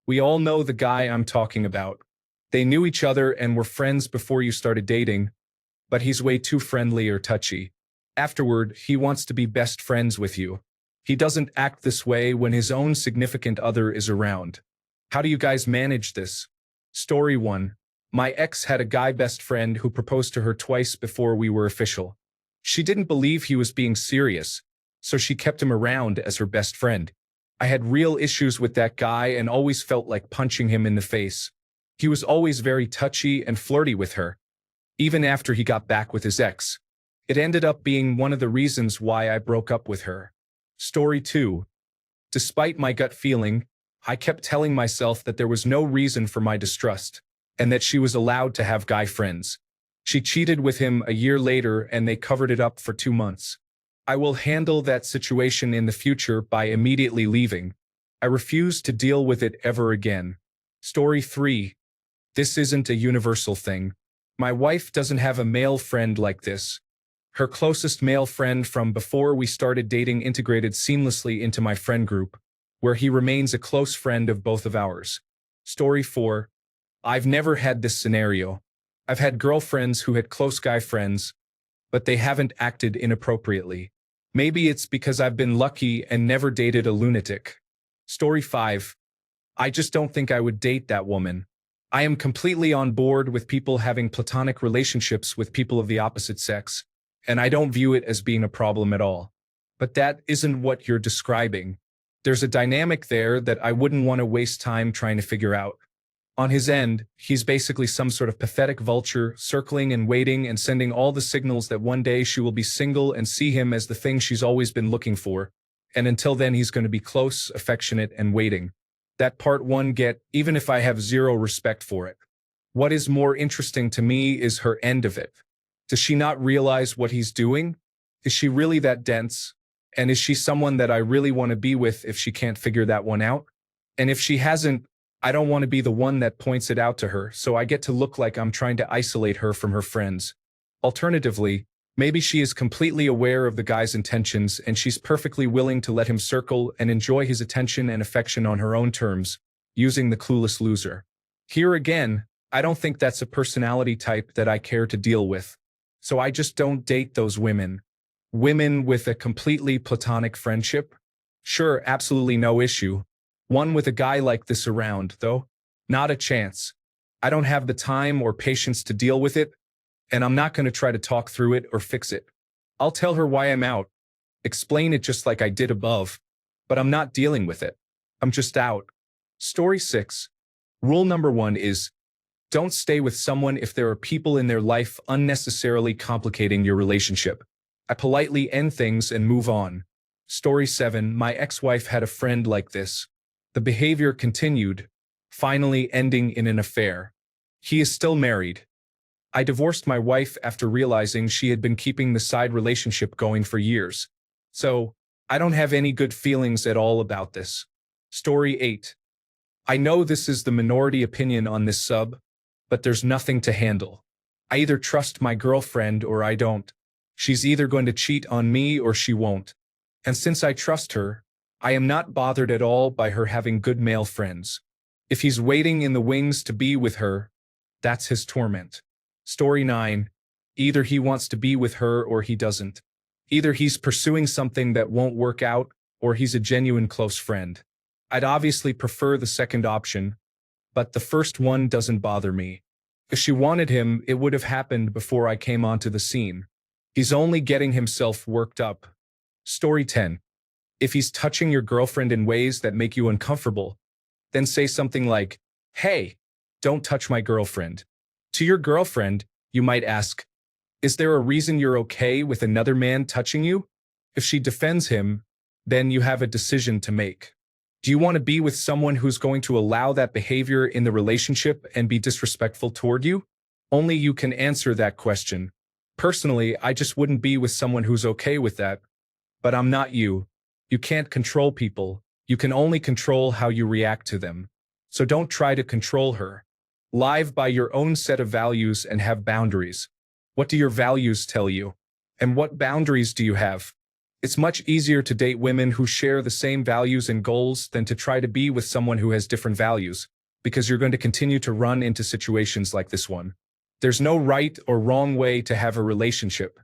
We all know the guy I'm talking about. They knew each other and were friends before you started dating, but he's way too friendly or touchy. Afterward, he wants to be best friends with you. He doesn't act this way when his own significant other is around. How do you guys manage this? Story 1. My ex had a guy best friend who proposed to her twice before we were official. She didn't believe he was being serious, so she kept him around as her best friend. I had real issues with that guy and always felt like punching him in the face. He was always very touchy and flirty with her, even after he got back with his ex. It ended up being one of the reasons why I broke up with her. Story 2. Despite my gut feeling, I kept telling myself that there was no reason for my distrust, and that she was allowed to have guy friends. She cheated with him a year later and they covered it up for 2 months. I will handle that situation in the future by immediately leaving. I refuse to deal with it ever again. Story 3. This isn't a universal thing. My wife doesn't have a male friend like this. Her closest male friend from before we started dating integrated seamlessly into my friend group, where he remains a close friend of both of ours. Story 4. I've never had this scenario. I've had girlfriends who had close guy friends, but they haven't acted inappropriately. Maybe it's because I've been lucky and never dated a lunatic. Story 5. I just don't think I would date that woman. I am completely on board with people having platonic relationships with people of the opposite sex, and I don't view it as being a problem at all. But that isn't what you're describing. There's a dynamic there that I wouldn't want to waste time trying to figure out. On his end, he's basically some sort of pathetic vulture, circling and waiting and sending all the signals that one day she will be single and see him as the thing she's always been looking for. And until then, he's going to be close, affectionate, and waiting. That part one get, even if I have zero respect for it. What is more interesting to me is her end of it. Does she not realize what he's doing? Is she really that dense? And is she someone that I really want to be with if she can't figure that one out? And if she hasn't, I don't want to be the one that points it out to her, so I get to look like I'm trying to isolate her from her friends. Alternatively, maybe she is completely aware of the guy's intentions and she's perfectly willing to let him circle and enjoy his attention and affection on her own terms, using the clueless loser. Here again, I don't think that's a personality type that I care to deal with. So I just don't date those women. Women with a completely platonic friendship? Sure, absolutely no issue. One with a guy like this around, though? Not a chance. I don't have the time or patience to deal with it, and I'm not going to try to talk through it or fix it. I'll tell her why I'm out, explain it just like I did above, but I'm not dealing with it. I'm just out. Story 6. Rule number 1 is, don't stay with someone if there are people in their life unnecessarily complicating your relationship. I politely end things and move on. Story 7. My ex-wife had a friend like this. The behavior continued, finally ending in an affair. He is still married. I divorced my wife after realizing she had been keeping the side relationship going for years. So, I don't have any good feelings at all about this. Story 8. I know this is the minority opinion on this sub, but there's nothing to handle. I either trust my girlfriend or I don't. She's either going to cheat on me or she won't. And since I trust her, I am not bothered at all by her having good male friends. If he's waiting in the wings to be with her, that's his torment. Story 9. Either he wants to be with her or he doesn't. Either he's pursuing something that won't work out, or he's a genuine close friend. I'd obviously prefer the second option, but the first one doesn't bother me. If she wanted him, it would have happened before I came onto the scene. He's only getting himself worked up. Story 10. If he's touching your girlfriend in ways that make you uncomfortable, then say something like, "Hey, don't touch my girlfriend." To your girlfriend, you might ask, "Is there a reason you're okay with another man touching you?" If she defends him, then you have a decision to make. Do you want to be with someone who's going to allow that behavior in the relationship and be disrespectful toward you? Only you can answer that question. Personally, I just wouldn't be with someone who's okay with that. But I'm not you. You can't control people. You can only control how you react to them. So don't try to control her. Live by your own set of values and have boundaries. What do your values tell you? And what boundaries do you have? It's much easier to date women who share the same values and goals than to try to be with someone who has different values, because you're going to continue to run into situations like this one. There's no right or wrong way to have a relationship.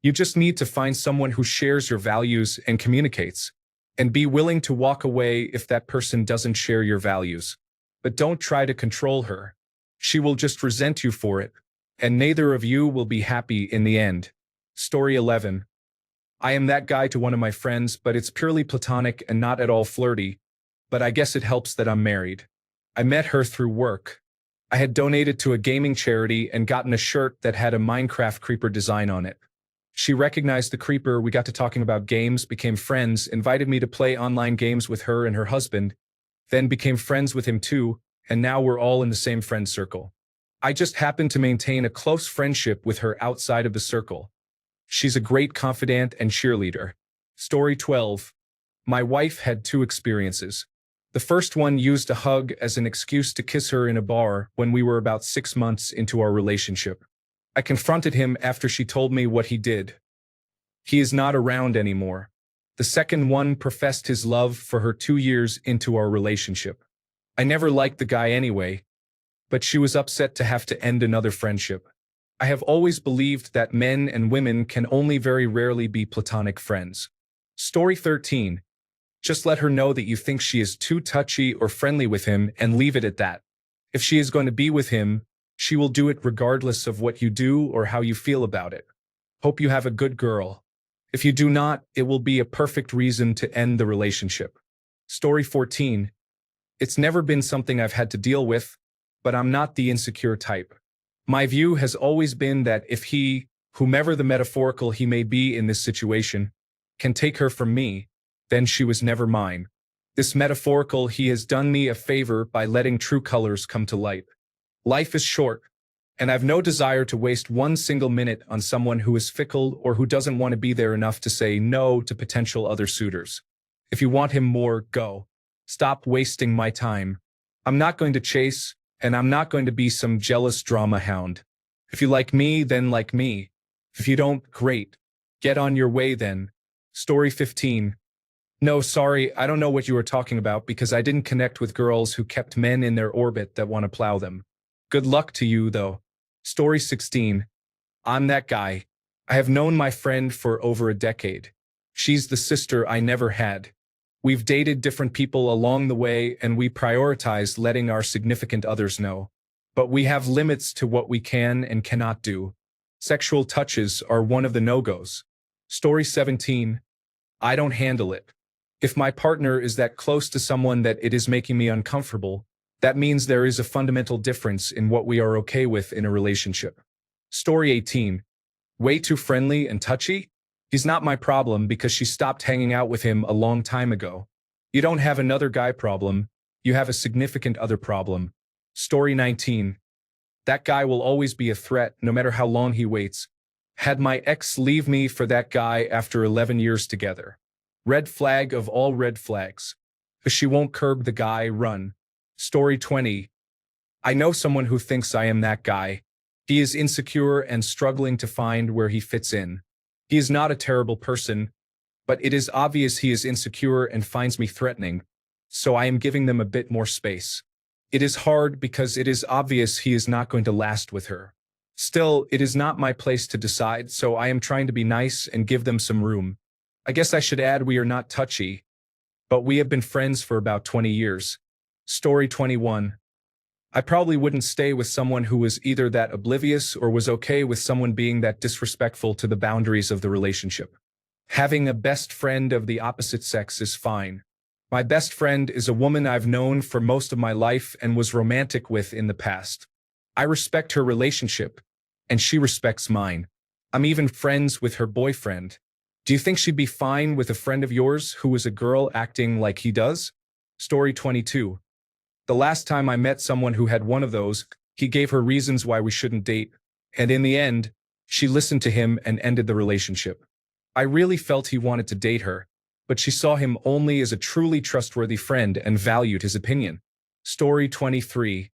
You just need to find someone who shares your values and communicates, and be willing to walk away if that person doesn't share your values. But don't try to control her. She will just resent you for it, and neither of you will be happy in the end. Story 11. I am that guy to one of my friends, but it's purely platonic and not at all flirty, but I guess it helps that I'm married. I met her through work. I had donated to a gaming charity and gotten a shirt that had a Minecraft creeper design on it. She recognized the creeper, we got to talking about games, became friends, invited me to play online games with her and her husband, then became friends with him too, and now we're all in the same friend circle. I just happen to maintain a close friendship with her outside of the circle. She's a great confidant and cheerleader. Story 12. My wife had two experiences. The first one used a hug as an excuse to kiss her in a bar when we were about 6 months into our relationship. I confronted him after she told me what he did. He is not around anymore. The second one professed his love for her 2 years into our relationship. I never liked the guy anyway, but she was upset to have to end another friendship. I have always believed that men and women can only very rarely be platonic friends. Story 13. Just let her know that you think she is too touchy or friendly with him and leave it at that. If she is going to be with him, she will do it regardless of what you do or how you feel about it. Hope you have a good girl. If you do not, it will be a perfect reason to end the relationship. Story 14. It's never been something I've had to deal with, but I'm not the insecure type. My view has always been that if he, whomever the metaphorical he may be in this situation, can take her from me, then she was never mine. This metaphorical he has done me a favor by letting true colors come to light. Life is short, and I've no desire to waste one single minute on someone who is fickle or who doesn't want to be there enough to say no to potential other suitors. If you want him more, go. Stop wasting my time. I'm not going to chase, and I'm not going to be some jealous drama hound. If you like me, then like me. If you don't, great. Get on your way then. Story 15. No, sorry, I don't know what you were talking about because I didn't connect with girls who kept men in their orbit that want to plow them. Good luck to you, though. Story 16. I'm that guy. I have known my friend for over a decade. She's the sister I never had. We've dated different people along the way and we prioritize letting our significant others know. But we have limits to what we can and cannot do. Sexual touches are one of the no-goes. Story 17. I don't handle it. If my partner is that close to someone that it is making me uncomfortable, that means there is a fundamental difference in what we are okay with in a relationship. Story 18. Way too friendly and touchy? He's not my problem because she stopped hanging out with him a long time ago. You don't have another guy problem, you have a significant other problem. Story 19. That guy will always be a threat no matter how long he waits. Had my ex leave me for that guy after 11 years together. Red flag of all red flags. If she won't curb the guy, run. Story 20. I know someone who thinks I am that guy. He is insecure and struggling to find where he fits in. He is not a terrible person, but it is obvious he is insecure and finds me threatening, so I am giving them a bit more space. It is hard because it is obvious he is not going to last with her. Still, it is not my place to decide, so I am trying to be nice and give them some room. I guess I should add we are not touchy, but we have been friends for about 20 years. Story 21. I probably wouldn't stay with someone who was either that oblivious or was okay with someone being that disrespectful to the boundaries of the relationship. Having a best friend of the opposite sex is fine. My best friend is a woman I've known for most of my life and was romantic with in the past. I respect her relationship, and she respects mine. I'm even friends with her boyfriend. Do you think she'd be fine with a friend of yours who was a girl acting like he does? Story 22. The last time I met someone who had one of those, he gave her reasons why we shouldn't date, and in the end, she listened to him and ended the relationship. I really felt he wanted to date her, but she saw him only as a truly trustworthy friend and valued his opinion. Story 23.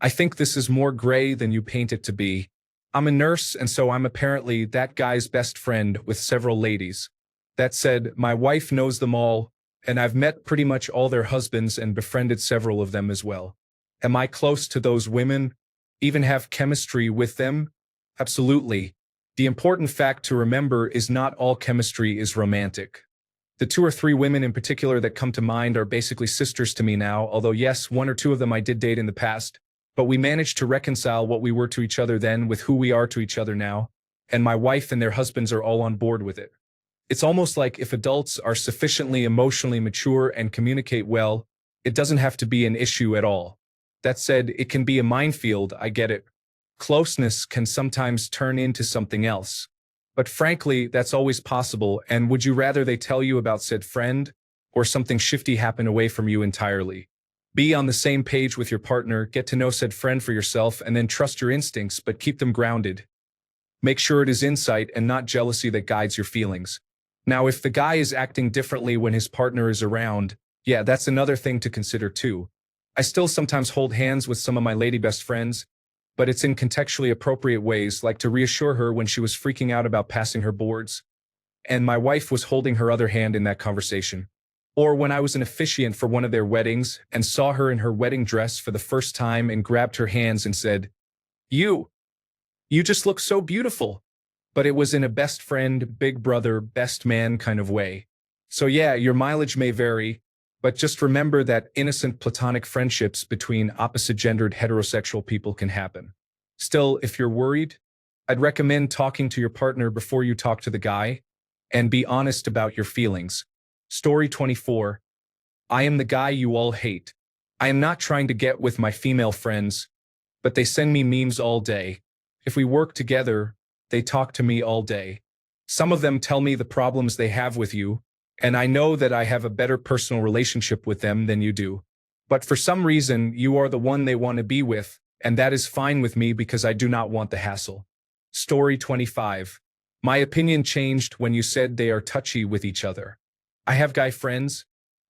I think this is more gray than you paint it to be. I'm a nurse, and so I'm apparently that guy's best friend with several ladies. That said, my wife knows them all, and I've met pretty much all their husbands and befriended several of them as well. Am I close to those women? Even have chemistry with them? Absolutely. The important fact to remember is not all chemistry is romantic. The 2 or 3 women in particular that come to mind are basically sisters to me now, although yes, 1 or 2 of them I did date in the past, but we managed to reconcile what we were to each other then with who we are to each other now, and my wife and their husbands are all on board with it. It's almost like if adults are sufficiently emotionally mature and communicate well, it doesn't have to be an issue at all. That said, it can be a minefield, I get it. Closeness can sometimes turn into something else. But frankly, that's always possible, and would you rather they tell you about said friend, or something shifty happen away from you entirely? Be on the same page with your partner, get to know said friend for yourself, and then trust your instincts, but keep them grounded. Make sure it is insight and not jealousy that guides your feelings. Now, if the guy is acting differently when his partner is around, yeah, that's another thing to consider too. I still sometimes hold hands with some of my lady best friends, but it's in contextually appropriate ways, like to reassure her when she was freaking out about passing her boards, and my wife was holding her other hand in that conversation. Or when I was an officiant for one of their weddings and saw her in her wedding dress for the first time and grabbed her hands and said, You just look so beautiful. But it was in a best friend, big brother, best man kind of way. So yeah, your mileage may vary, but just remember that innocent platonic friendships between opposite-gendered heterosexual people can happen. Still, if you're worried, I'd recommend talking to your partner before you talk to the guy, and be honest about your feelings. Story 24. I am the guy you all hate. I am not trying to get with my female friends, but they send me memes all day. If we work together, they talk to me all day. Some of them tell me the problems they have with you, and I know that I have a better personal relationship with them than you do. But for some reason, you are the one they want to be with, and that is fine with me because I do not want the hassle. Story 25. My opinion changed when you said they are touchy with each other. I have guy friends,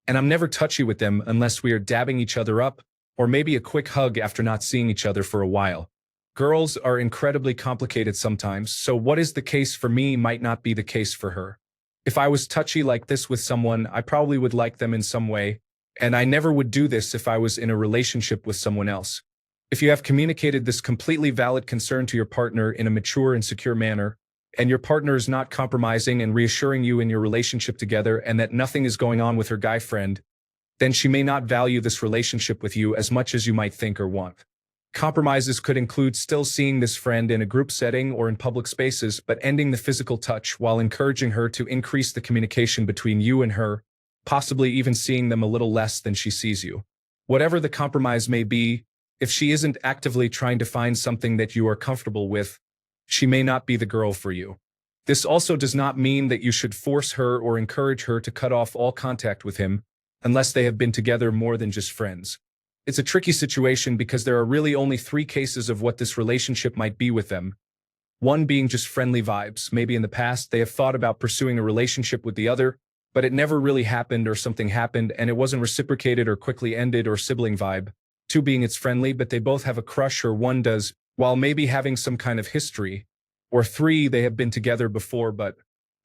and I'm never touchy with them unless we are dabbing each other up, or maybe a quick hug after not seeing each other for a while. Girls are incredibly complicated sometimes, so what is the case for me might not be the case for her. If I was touchy like this with someone, I probably would like them in some way, and I never would do this if I was in a relationship with someone else. If you have communicated this completely valid concern to your partner in a mature and secure manner, and your partner is not compromising and reassuring you in your relationship together and that nothing is going on with her guy friend, then she may not value this relationship with you as much as you might think or want. Compromises could include still seeing this friend in a group setting or in public spaces, but ending the physical touch while encouraging her to increase the communication between you and her, possibly even seeing them a little less than she sees you. Whatever the compromise may be, if she isn't actively trying to find something that you are comfortable with, she may not be the girl for you. This also does not mean that you should force her or encourage her to cut off all contact with him, unless they have been together more than just friends. It's a tricky situation because there are really only 3 cases of what this relationship might be with them. One being just friendly vibes. Maybe in the past they have thought about pursuing a relationship with the other, but it never really happened or something happened and it wasn't reciprocated or quickly ended, or sibling vibe. 2 being it's friendly, but they both have a crush or one does, while maybe having some kind of history. Or 3, they have been together before but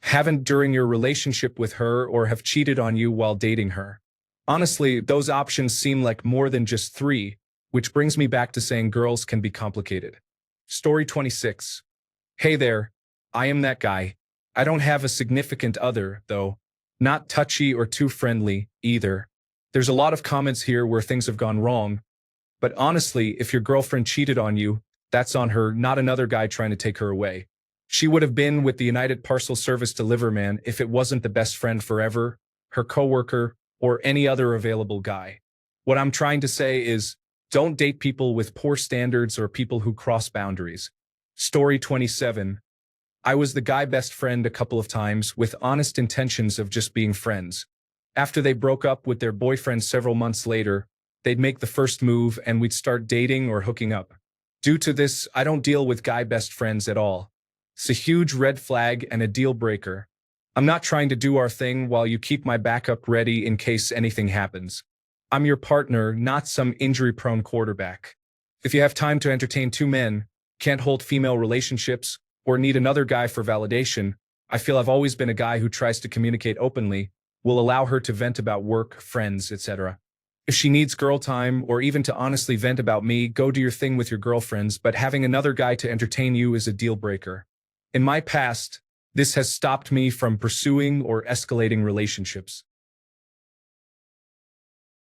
haven't during your relationship with her or have cheated on you while dating her. Honestly, those options seem like more than just 3, which brings me back to saying girls can be complicated. Story 26. Hey there, I am that guy. I don't have a significant other, though. Not touchy or too friendly, either. There's a lot of comments here where things have gone wrong, but honestly, if your girlfriend cheated on you, that's on her, not another guy trying to take her away. She would have been with the United Parcel Service deliverman if it wasn't the best friend forever, her coworker, or any other available guy. What I'm trying to say is, don't date people with poor standards or people who cross boundaries. Story 27. I was the guy best friend a couple of times with honest intentions of just being friends. After they broke up with their boyfriend several months later, they'd make the first move and we'd start dating or hooking up. Due to this, I don't deal with guy best friends at all. It's a huge red flag and a deal breaker. I'm not trying to do our thing while you keep my backup ready in case anything happens. I'm your partner, not some injury-prone quarterback. If you have time to entertain 2 men, can't hold female relationships, or need another guy for validation, I feel I've always been a guy who tries to communicate openly, will allow her to vent about work, friends, etc. If she needs girl time or even to honestly vent about me, go do your thing with your girlfriends, but having another guy to entertain you is a deal breaker. In my past, this has stopped me from pursuing or escalating relationships.